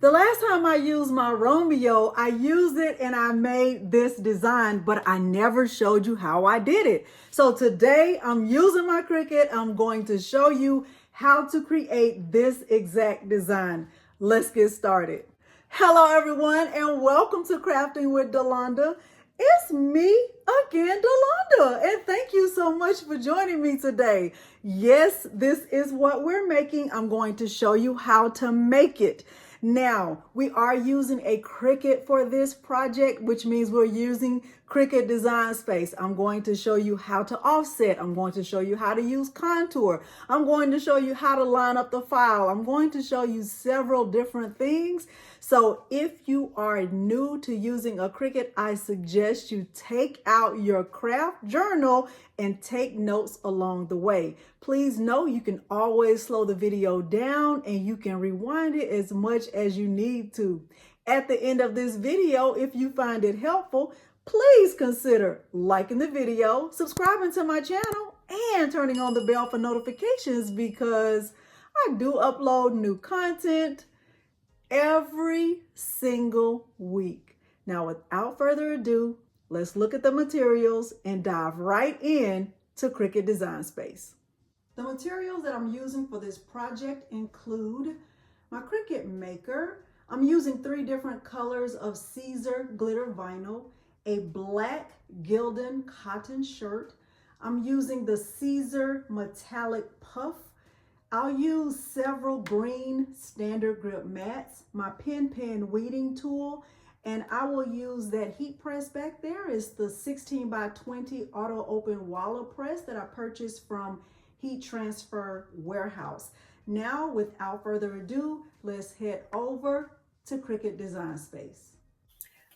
The last time I used my Romeo, I used it and I made this design, but I never showed you how I did it. So today I'm using my Cricut. I'm going to show you how to create this exact design. Let's get started. Hello everyone and welcome to Crafting with Delonda. It's me again, Delonda, and thank you so much for joining me today. Yes, this is what we're making. I'm going to show you how to make it. Now, we are using a Cricut for this project, which means we're using Cricut Design Space. I'm going to show you how to offset. I'm going to show you how to use contour. I'm going to show you how to line up the file. I'm going to show you several different things. So if you are new to using a Cricut, I suggest you take out your craft journal and take notes along the way. Please know you can always slow the video down and you can rewind it as much as you need to. At the end of this video, if you find it helpful, please consider liking the video, subscribing to my channel, and turning on the bell for notifications because I do upload new content every single week. Now, without further ado, let's look at the materials and dive right in to Cricut Design Space. The materials that I'm using for this project include my Cricut Maker. I'm using 3 different colors of Siser glitter vinyl, a black Gildan cotton shirt. I'm using the Siser metallic puff. I'll use several green standard grip mats, my pen weeding tool, and I will use that heat press back there. It's the 16 by 20 auto open wallet press that I purchased from Heat Transfer Warehouse. Now, without further ado, let's head over to Cricut Design Space.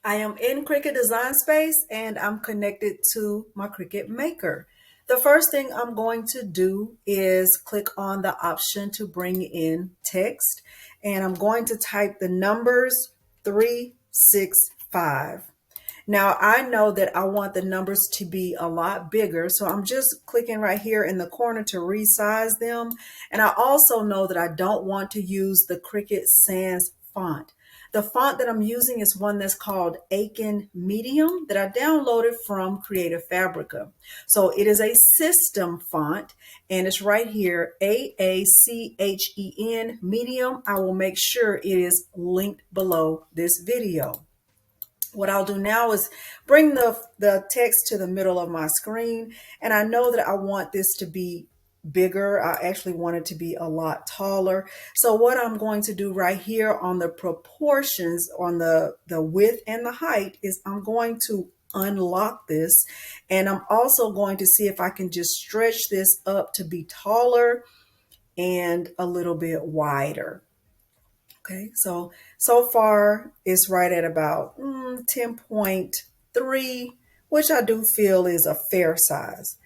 I am in Cricut Design Space and I'm connected to my Cricut Maker. The first thing I'm going to do is click on the option to bring in text, and I'm going to type the numbers 365. Now I know that I want the numbers to be a lot bigger, so I'm just clicking right here in the corner to resize them. And I also know that I don't want to use the Cricut Sans font. The font that I'm using is one that's called Aiken Medium that I downloaded from Creative Fabrica. So it is a system font and it's right here, AACHEN Medium. I will make sure it is linked below this video. What I'll do now is bring the text to the middle of my screen, and I know that I want this to be bigger. I actually want it to be a lot taller. So what I'm going to do right here on the proportions on the width and the height is I'm going to unlock this, and I'm also going to see if I can just stretch this up to be taller and a little bit wider. Okay, so far it's right at about 10.3, which I do feel is a fair size.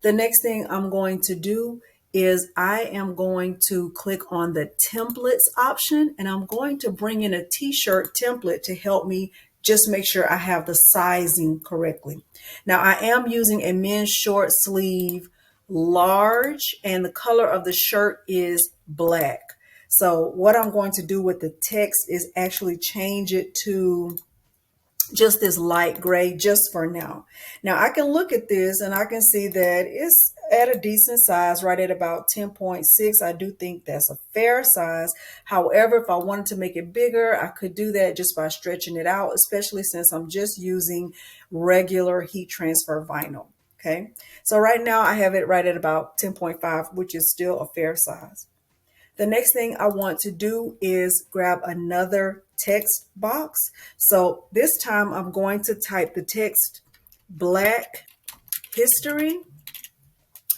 The next thing I'm going to do is I am going to click on the templates option, and I'm going to bring in a t-shirt template to help me just make sure I have the sizing correctly. Now I am using a men's short sleeve large, and the color of the shirt is black. So what I'm going to do with the text is actually change it to just this light gray just for now. Now I can look at this and I can see that it's at a decent size, right at about 10.6. I do think that's a fair size. However, if I wanted to make it bigger, I could do that just by stretching it out, especially since I'm just using regular heat transfer vinyl. Okay, so right now I have it right at about 10.5, which is still a fair size. The next thing I want to do is grab another text box. So this time I'm going to type the text Black History.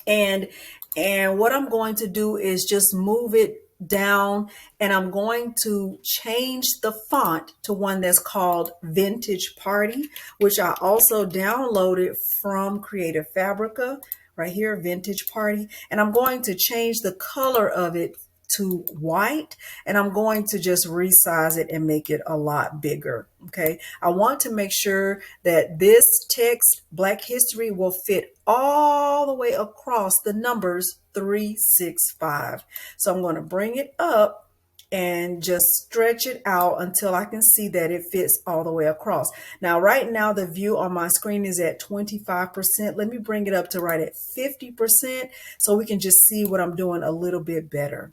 And what I'm going to do is just move it down, and I'm going to change the font to one that's called Vintage Party, which I also downloaded from Creative Fabrica. Right here, Vintage Party. And I'm going to change the color of it to white, and I'm going to just resize it and make it a lot bigger. Okay, I want to make sure that this text Black History will fit all the way across the numbers 365. So I'm going to bring it up and just stretch it out until I can see that it fits all the way across. Now, right now, the view on my screen is at 25%. Let me bring it up to right at 50% so we can just see what I'm doing a little bit better.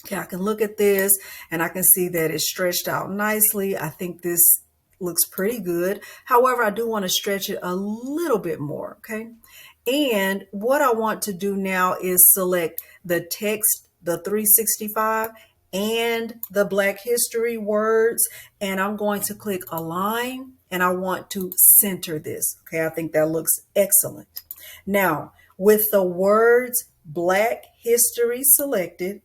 Okay, I can look at this and I can see that it's stretched out nicely. I think this looks pretty good. However, I do want to stretch it a little bit more, okay? And what I want to do now is select the text, the 365, and the Black History words, and I'm going to click Align, and I want to center this. Okay, I think that looks excellent. Now, with the words Black History selected,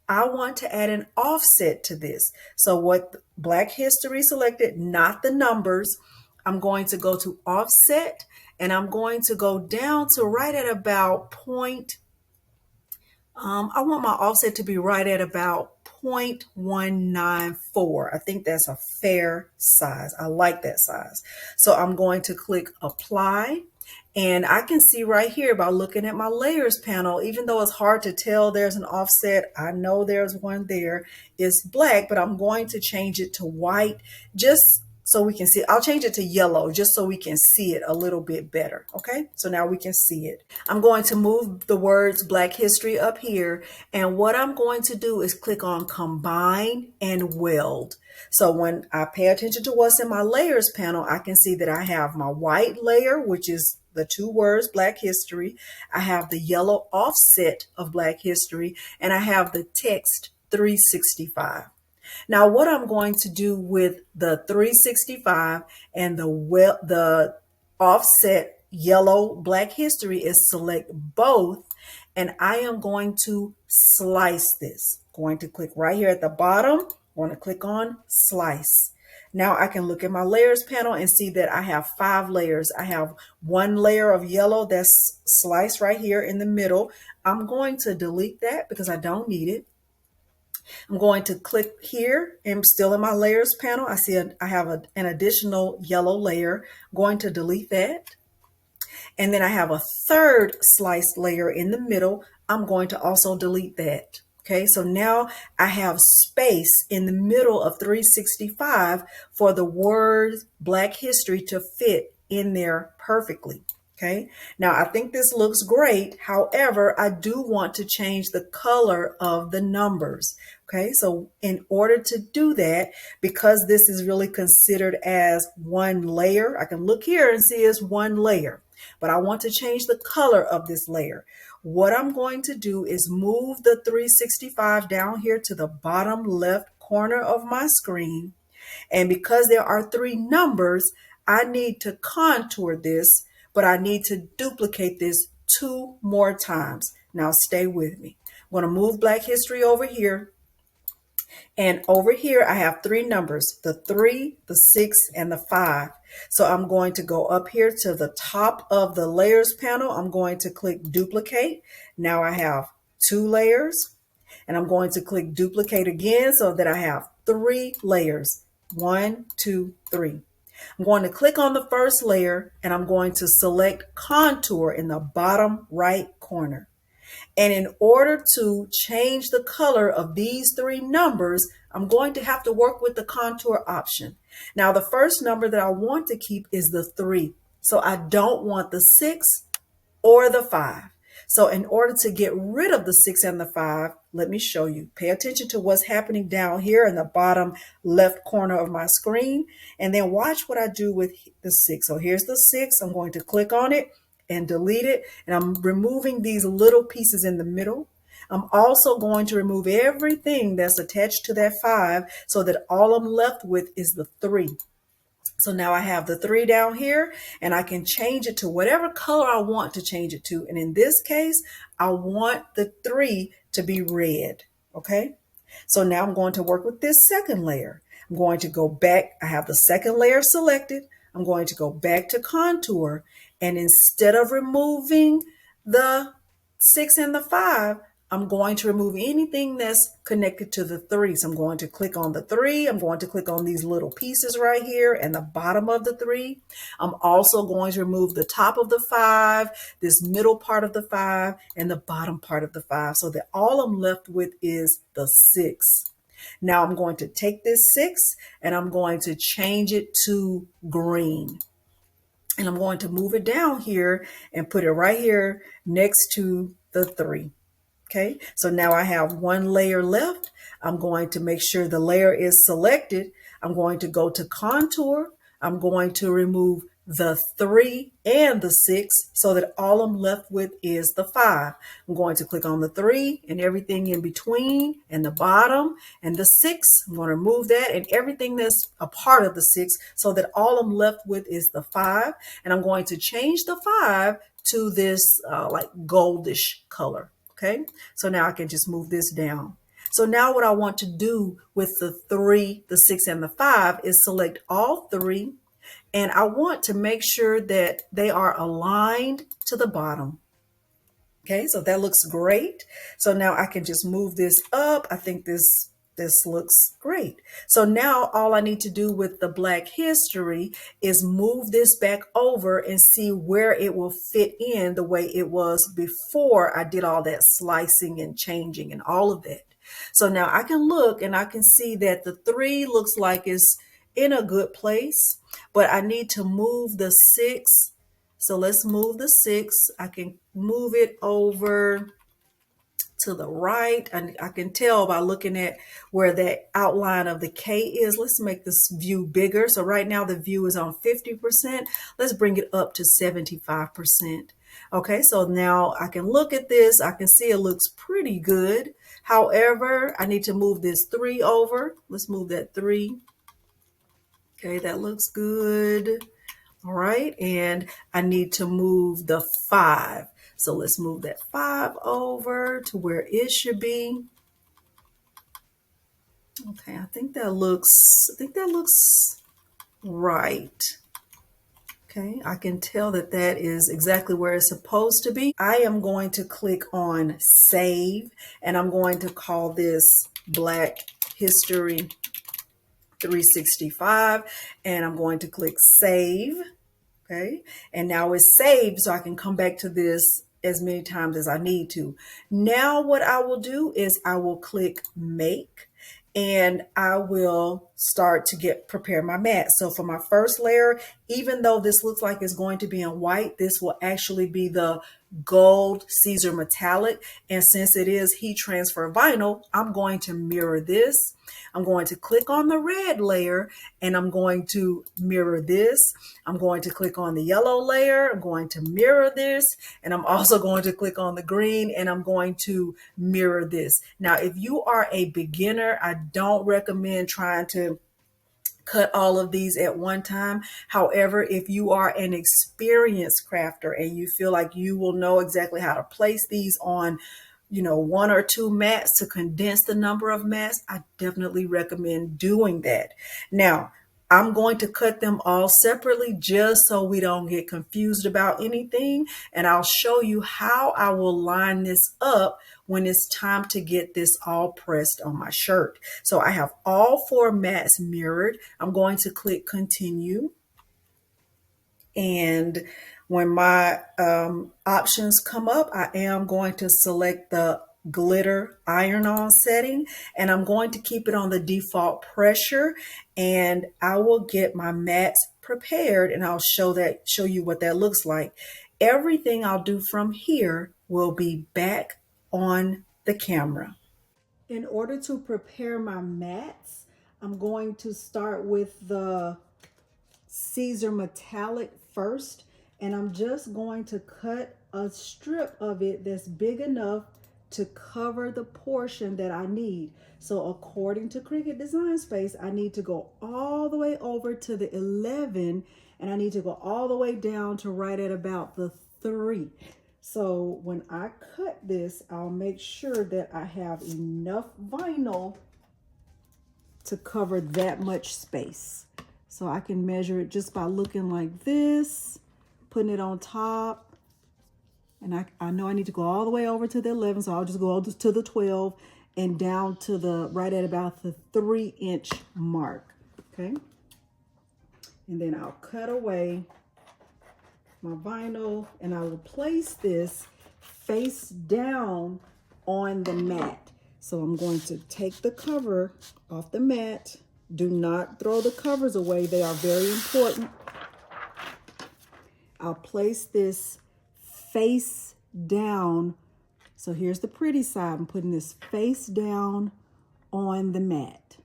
I want to add an offset to this. So what Black History selected, not the numbers, I'm going to go to offset and I'm going to go down to right at about I want my offset to be right at about 0.194. I think that's a fair size. I like that size. So I'm going to click apply. And I can see right here by looking at my layers panel, even though it's hard to tell there's an offset, I know there's one there. It's black, but I'm going to change it to white just so we can see. I'll change it to yellow just so we can see it a little bit better. Okay, so now we can see it. I'm going to move the words Black History up here. And what I'm going to do is click on Combine and Weld. So when I pay attention to what's in my layers panel, I can see that I have my white layer, which is the two words Black History. I have the yellow offset of Black History, and I have the text 365. Now, what I'm going to do with the 365 and the offset yellow Black History is select both, and I am going to slice this. Going to click right here at the bottom. I want to click on Slice. Now I can look at my layers panel and see that I have 5 layers. I have one layer of yellow that's sliced right here in the middle. I'm going to delete that because I don't need it. I'm going to click here and still in my layers panel. I see I have an additional yellow layer. I'm going to delete that. And then I have a third sliced layer in the middle. I'm going to also delete that. Okay, so now I have space in the middle of 365 for the word Black History to fit in there perfectly. Okay, now I think this looks great. However, I do want to change the color of the numbers. Okay, so in order to do that, because this is really considered as one layer, I can look here and see it's one layer, but I want to change the color of this layer. What I'm going to do is move the 365 down here to the bottom left corner of my screen. And because there are 3 numbers, I need to contour this, but I need to duplicate this 2 more times. Now stay with me. I'm going to move Black History over here. And over here, I have 3 numbers, the 3, the 6, and the 5. So I'm going to go up here to the top of the layers panel. I'm going to click duplicate. Now I have 2 layers, and I'm going to click duplicate again so that I have 3 layers. 1, 2, 3. I'm going to click on the first layer, and I'm going to select contour in the bottom right corner. And in order to change the color of these 3 numbers, I'm going to have to work with the contour option. Now, the first number that I want to keep is the 3. So I don't want the 6 or the 5. So in order to get rid of the 6 and the 5, let me show you. Pay attention to what's happening down here in the bottom left corner of my screen. And then watch what I do with the 6. So here's the 6. I'm going to click on it and delete it. And I'm removing these little pieces in the middle. I'm also going to remove everything that's attached to that 5 so that all I'm left with is the 3. So now I have the 3 down here, and I can change it to whatever color I want to change it to. And in this case, I want the 3 to be red. Okay. So now I'm going to work with this second layer. I'm going to go back. I have the second layer selected. I'm going to go back to contour. And instead of removing the 6 and the 5, I'm going to remove anything that's connected to the 3. So I'm going to click on the 3. I'm going to click on these little pieces right here and the bottom of the 3. I'm also going to remove the top of the 5, this middle part of the 5, and the bottom part of the 5, so that all I'm left with is the 6. Now I'm going to take this 6 and I'm going to change it to green. And I'm going to move it down here and put it right here next to the 3. Okay, so now I have one layer left. I'm going to make sure the layer is selected. I'm going to go to contour. I'm going to remove the 3 and the 6 so that all I'm left with is the 5. I'm going to click on the 3 and everything in between and the bottom and the 6. I'm going to remove that and everything that's a part of the 6 so that all I'm left with is the 5. And I'm going to change the 5 to this like goldish color. Okay, so now I can just move this down. So now what I want to do with the 3, the 6, and the 5 is select all 3. And I want to make sure that they are aligned to the bottom. Okay, so that looks great. So now I can just move this up. I think this looks great. So now all I need to do with the Black History is move this back over and see where it will fit in the way it was before I did all that slicing and changing and all of that. So now I can look and I can see that the 3 looks like it's in a good place, but I need to move the 6. So let's move the 6. I can move it over to the right. And I can tell by looking at where that outline of the K is. Let's make this view bigger. So right now the view is on 50%. Let's bring it up to 75%. Okay, so now I can look at this. I can see it looks pretty good. However, I need to move this 3 over. Let's move that 3. Okay, that looks good. All right, and I need to move the 5. So let's move that 5 over to where it should be. Okay, I think that looks right. Okay, I can tell that that is exactly where it's supposed to be. I am going to click on Save, and I'm going to call this Black History 365, and I'm going to click Save. Okay, and now it's saved, so I can come back to this as many times as I need to. Now what I will do is I will click Make, and I will start to prepare my mat. So for my first layer, even though this looks like it's going to be in white, this will actually be the gold Siser metallic. And since it is heat transfer vinyl, I'm going to mirror this. I'm going to click on the red layer and I'm going to mirror this. I'm going to click on the yellow layer. I'm going to mirror this. And I'm also going to click on the green and I'm going to mirror this. Now, if you are a beginner, I don't recommend trying to cut all of these at one time. However, if you are an experienced crafter and you feel like you will know exactly how to place these on, you know, 1 or 2 mats to condense the number of mats, I definitely recommend doing that. Now, I'm going to cut them all separately just so we don't get confused about anything. And I'll show you how I will line this up when it's time to get this all pressed on my shirt. So I have all 4 mats mirrored. I'm going to click Continue. And when my options come up, I am going to select the glitter iron-on setting, and I'm going to keep it on the default pressure, and I will get my mats prepared and I'll show you what that looks like. Everything I'll do from here will be back on the camera. In order to prepare my mats, I'm going to start with the Siser metallic first, and I'm just going to cut a strip of it that's big enough to cover the portion that I need. So according to Cricut Design Space, I need to go all the way over to the 11, and I need to go all the way down to right at about the 3. So when I cut this, I'll make sure that I have enough vinyl to cover that much space. So I can measure it just by looking like this, putting it on top. And I know I need to go all the way over to the 11, so I'll just go to the 12 and down to the right at about the 3-inch mark, okay? And then I'll cut away my vinyl and I will place this face down on the mat. So I'm going to take the cover off the mat. Do not throw the covers away. They are very important. I'll place this face down. So here's the pretty side. I'm putting this face down on the mat.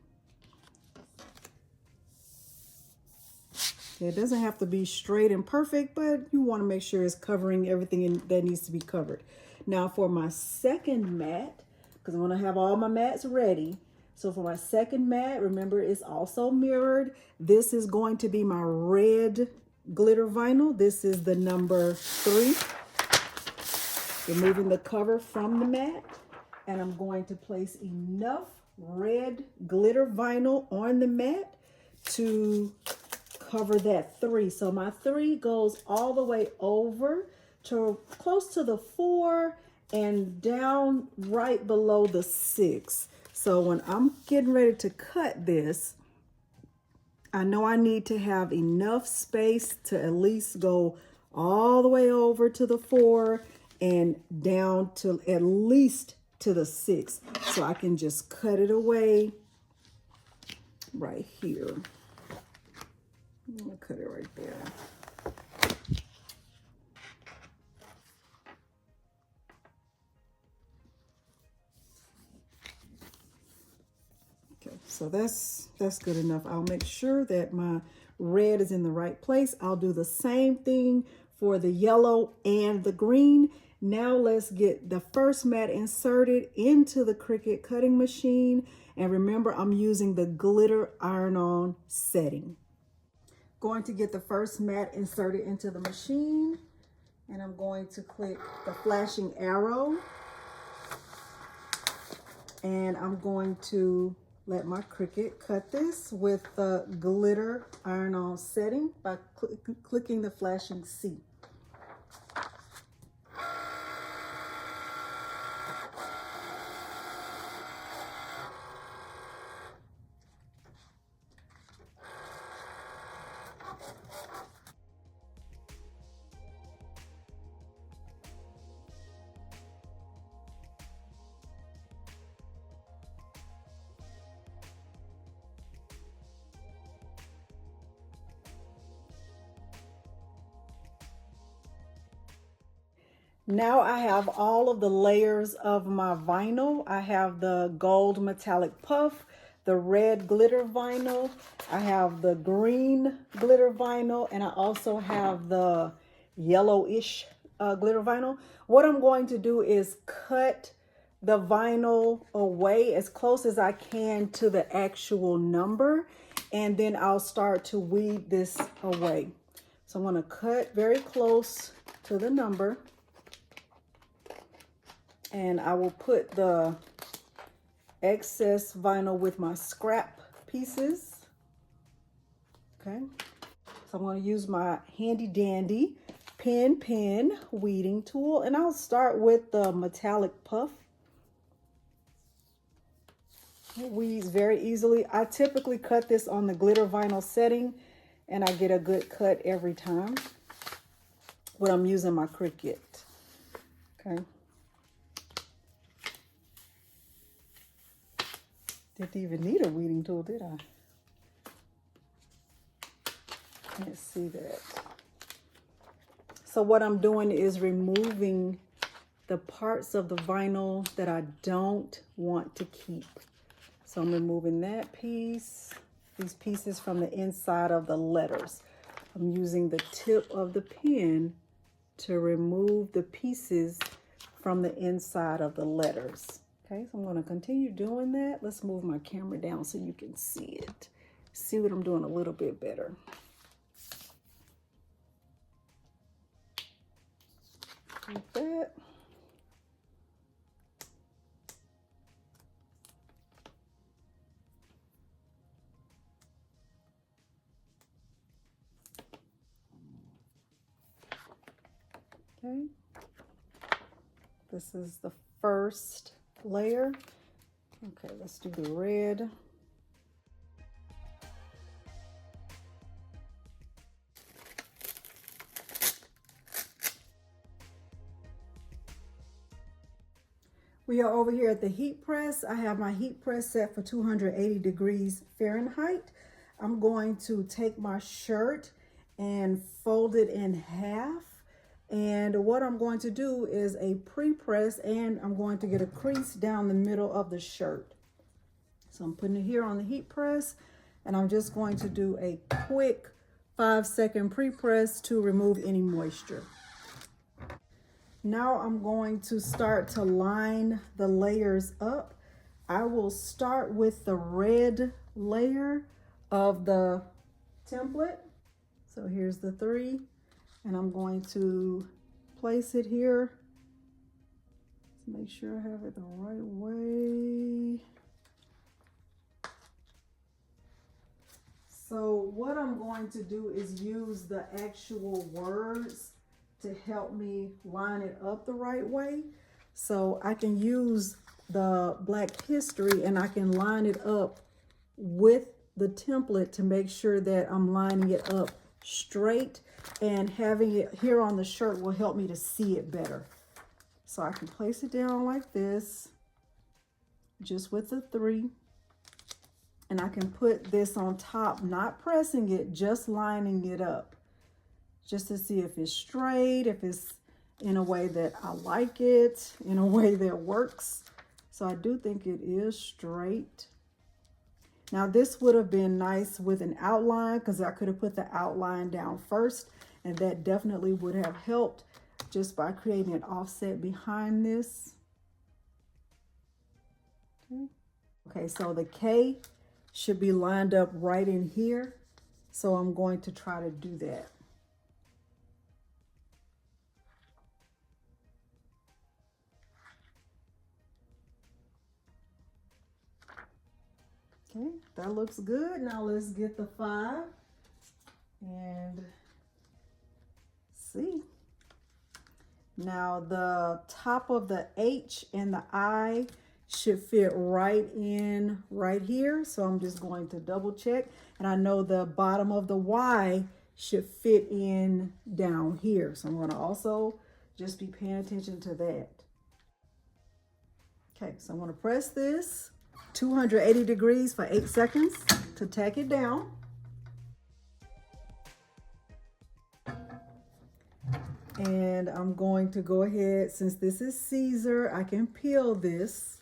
It doesn't have to be straight and perfect, but you want to make sure it's covering everything that needs to be covered. Now for my second mat, because I'm going to have all my mats ready. So for my second mat, remember it's also mirrored. This is going to be my red glitter vinyl. This is the number 3. Removing the cover from the mat. And I'm going to place enough red glitter vinyl on the mat to cover that 3. So my 3 goes all the way over to close to the 4 and down right below the 6. So when I'm getting ready to cut this, I know I need to have enough space to at least go all the way over to the 4 and down to at least to the 6. So I can just cut it away right here. I'm gonna cut it right there. Okay, so that's good enough. I'll make sure that my red is in the right place. I'll do the same thing for the yellow and the green. Now let's get the first mat inserted into the Cricut cutting machine. And remember, I'm using the glitter iron-on setting. Going to get the first mat inserted into the machine, and I'm going to click the flashing arrow, and I'm going to let my Cricut cut this with the glitter iron-on setting by clicking the flashing C. Now I have all of the layers of my vinyl. I have the gold metallic puff, the red glitter vinyl, I have the green glitter vinyl, and I also have the yellowish glitter vinyl. What I'm going to do is cut the vinyl away as close as I can to the actual number, and then I'll start to weed this away. So I'm going to cut very close to the number. And I will put the excess vinyl with my scrap pieces. Okay. So I'm going to use my handy dandy pen weeding tool. And I'll start with the metallic puff. It weeds very easily. I typically cut this on the glitter vinyl setting, and I get a good cut every time when I'm using my Cricut. Okay. Didn't even need a weeding tool, did I? Can't see that. So what I'm doing is removing the parts of the vinyl that I don't want to keep. So I'm removing that piece, these pieces from the inside of the letters. I'm using the tip of the pen to remove the pieces from the inside of the letters. Okay, so I'm going to continue doing that. Let's move my camera down so you can see it. See what I'm doing a little bit better. Like that. Okay. This is the first layer. Okay, let's do the red. We are over here at the heat press. I have my heat press set for 280 degrees Fahrenheit. I'm going to take my shirt and fold it in half. And what I'm going to do is a pre-press, and I'm going to get a crease down the middle of the shirt. So I'm putting it here on the heat press, and I'm just going to do a quick 5-second pre-press to remove any moisture. Now I'm going to start to line the layers up. I will start with the red layer of the template. So here's the 3, and I'm going to place it here. Let's make sure I have it the right way. So what I'm going to do is use the actual words to help me line it up the right way. So I can use the Black History and I can line it up with the template to make sure that I'm lining it up straight, and having it here on the shirt will help me to see it better. So I can place it down like this, just with the 3. And I can put this on top, not pressing it, just lining it up, just to see if it's straight, if it's in a way that I like it, in a way that works. So I do think it is straight. Now this would have been nice with an outline, because I could have put the outline down first, and that definitely would have helped just by creating an offset behind this. Okay, so the K should be lined up right in here. So I'm going to try to do that. Okay, that looks good. Now let's get the 5 and see. Now the top of the H and the I should fit right in right here. So I'm just going to double check. And I know the bottom of the Y should fit in down here. So I'm going to also just be paying attention to that. Okay, so I'm going to press this 280 degrees for 8 seconds to tack it down. And I'm going to go ahead, since this is Siser, I can peel this.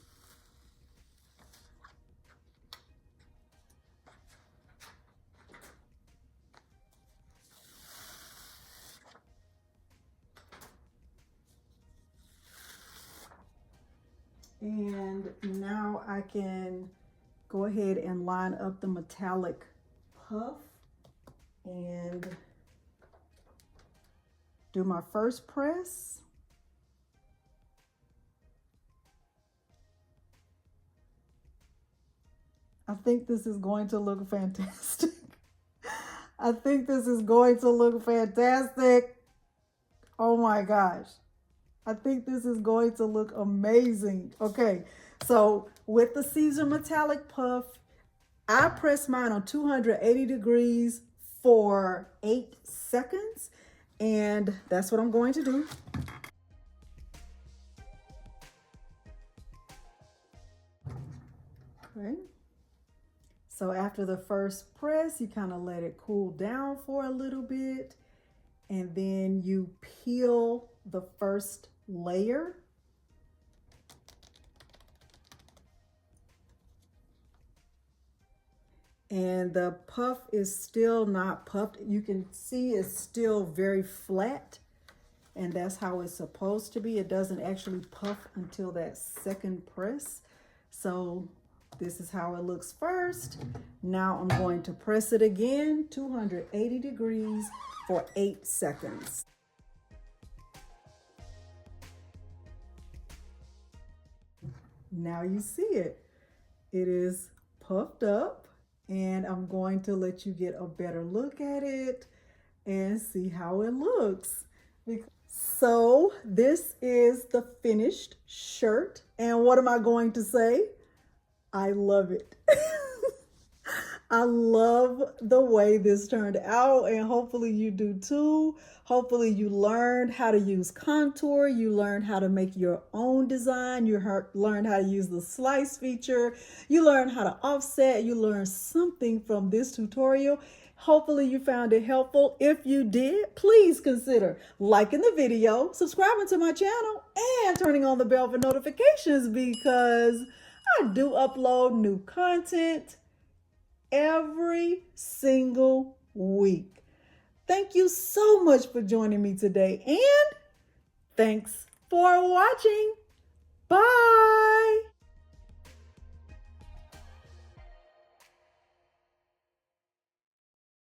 And now I can go ahead and line up the metallic puff and do my first press. I think this is going to look fantastic. I think this is going to look fantastic. Oh my gosh. I think this is going to look amazing. Okay, so with the Siser metallic puff, I pressed mine on 280 degrees for 8 seconds, and that's what I'm going to do. Okay. So after the first press, you kind of let it cool down for a little bit, and then you peel the first layer. And the puff is still not puffed. You can see it's still very flat, and that's how it's supposed to be. It doesn't actually puff until that second press. So this is how it looks first. Now I'm going to press it again, 280 degrees for 8 seconds. Now you see it. It is puffed up, and I'm going to let you get a better look at it and see how it looks. So this is the finished shirt, and what am I going to say? I love it. I love the way this turned out, and hopefully you do too. Hopefully you learned how to use contour, you learned how to make your own design, you learned how to use the slice feature, you learned how to offset, you learned something from this tutorial. Hopefully you found it helpful. If you did, please consider liking the video, subscribing to my channel, and turning on the bell for notifications because I do upload new content every single week. Thank you so much for joining me today, and thanks for watching. Bye.